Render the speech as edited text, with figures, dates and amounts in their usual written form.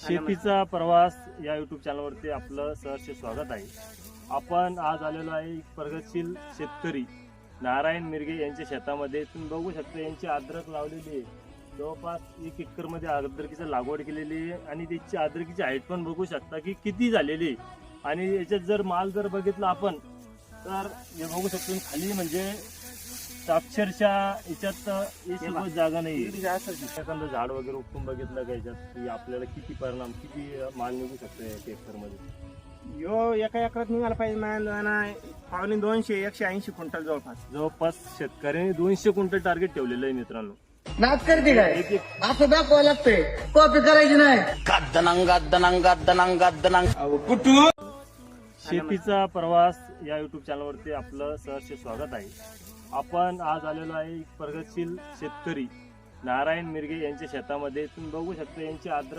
शेतीचा प्रवास या युट्यूब चॅनलवरती आपलं सहर्ष स्वागत आहे. आपण आज आलेलो आहे प्रगतशील शेतकरी नारायण मिरगे यांच्या शेतामध्ये. तुम्ही बघू शकता यांची अद्रक लावलेली आहे. जवळपास 1 एकर मध्ये अद्रकीची लागवड केलेली आहे आणि त्याची अद्रकीची हाईट पण बघू शकता की किती झालेली आहे. आणि याच्यात जर माल जर बघितला आपण तर हे बघू शकतो खाली म्हणजे अक्षरशः याच्यात जागा नाही. एखादं झाड वगैरे उपटून बघितलं का याच्यात की आपल्याला किती परिणाम किती माल निघू शकतो या एकर मध्ये. यो एका एकरात निघाला पाहिजे पावणे 200-180 क्विंटल जवळपास शेतकऱ्यांनी 200 क्विंटल टार्गेट ठेवलेलं आहे मित्रांनो. नाच करते काय असं दाखवावं लागतंय, कॉपी करायची नाही. शेतीचा प्रवास या युट्यूब चॅनलवरती आपलं सहर्ष स्वागत आहे. आपण आज आलेलो आहे प्रगतशील शेतकरी नारायण मिरगे यांच्या शेतामध्ये. तुम्ही बघू शकता यांची अद्रक